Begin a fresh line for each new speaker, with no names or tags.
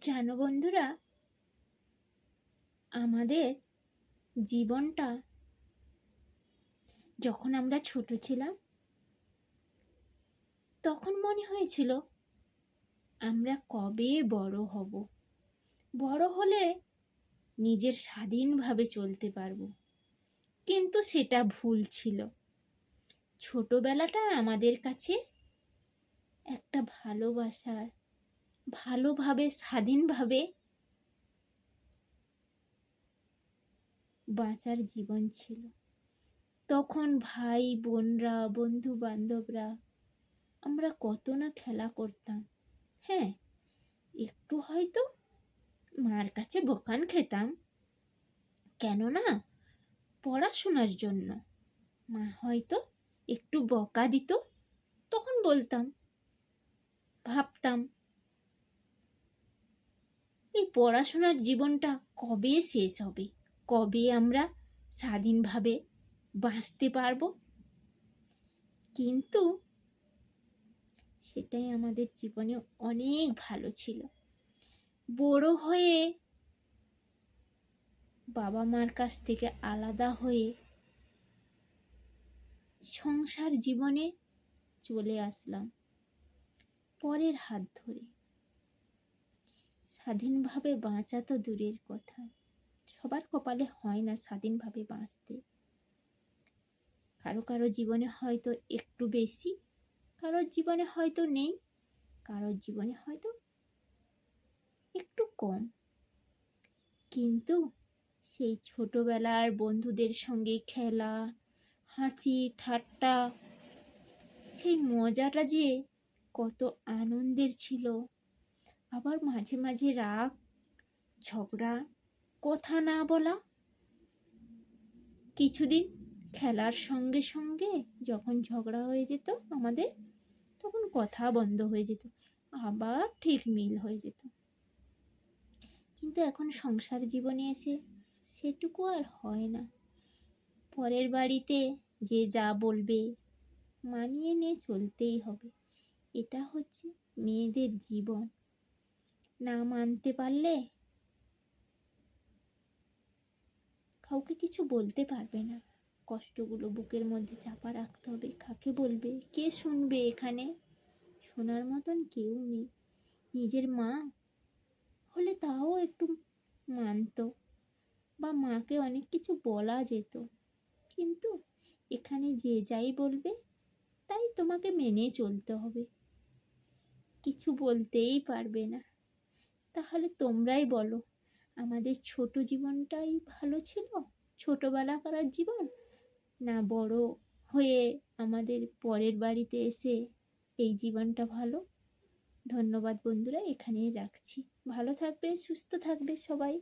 জানো বন্ধুরা, আমাদের জীবনটা যখন আমরা ছোট ছিলাম তখন মনে হয়েছিল আমরা কবে বড় হব, বড় হলে নিজের স্বাধীনভাবে চলতে পারবো। কিন্তু সেটা ভুল ছিল। ছোটবেলাটা আমাদের কাছে একটা ভালোভাবে স্বাধীনভাবে বাঁচার জীবন ছিল। তখন ভাই বোনরা, বন্ধু বান্ধবরা, আমরা কত না খেলা করতাম। হ্যাঁ, একটু হয়তো মার কাছে বকান খেতাম, কেননা পড়াশোনার জন্য মা হয়তো একটু বকা দিত, তখন বলতাম, ভাবতাম এই পড়াশোনার জীবনটা কবে শেষ হবে, কবে আমরা স্বাধীনভাবে বাঁচতে পারবো। কিন্তু সেটাই আমাদের জীবনে অনেক ভালো ছিল। বড় হয়ে বাবা মার কাছ থেকে আলাদা হয়ে সংসার জীবনে চলে আসলাম পরের হাত ধরে। স্বাধীনভাবে বাঁচা তো দূরের কথা, সবার কপালে হয় না স্বাধীনভাবে বাঁচতে। কারো কারো জীবনে হয়তো একটু বেশি, কারোর জীবনে হয়তো নেই, কারোর জীবনে হয়তো একটু কম। কিন্তু সেই ছোটবেলার বন্ধুদের সঙ্গে খেলা, হাসি ঠাট্টা, সেই মজাটা যে কত আনন্দের ছিল। আবার মাঝে মাঝে রাগ, ঝগড়া, কথা না বলা। কিছুদিন খেলার সঙ্গে সঙ্গে যখন ঝগড়া হয়ে যেত আমাদের, তখন কথা বন্ধ হয়ে যেত, আবার ঠিক মিল হয়ে যেত। কিন্তু এখন সংসার জীবনে এসে সেটুকু আর হয় না। পরের বাড়িতে যে যা বলবে মানিয়ে নিয়ে চলতেই হবে। এটা হচ্ছে মেয়েদের জীবন। না মানতে পারলে কাউকে কিছু বলতে পারবে না। কষ্টগুলো বুকের মধ্যে চাপা রাখতে হবে। কাকে বলবে, কে শুনবে? এখানে শোনার মতন কেউ নেই। নিজের মা হলে তাও একটু মানতো, বা মাকে অনেক কিছু বলা যেত। কিন্তু এখানে যে যাই বলবে তাই তোমাকে মেনে চলতে হবে, কিছু বলতেই পারবে না। তাহলে তোমরাই বলো, আমাদের ছোট জীবনটাই ভালো ছিল, ছোটবেলাকার জীবন, না বড় হয়ে আমাদের পরের বাড়িতে এসে এই জীবনটা ভালো? ধন্যবাদ বন্ধুরা, এখানেই রাখছি। ভালো থাকবে, সুস্থ থাকবে সবাই।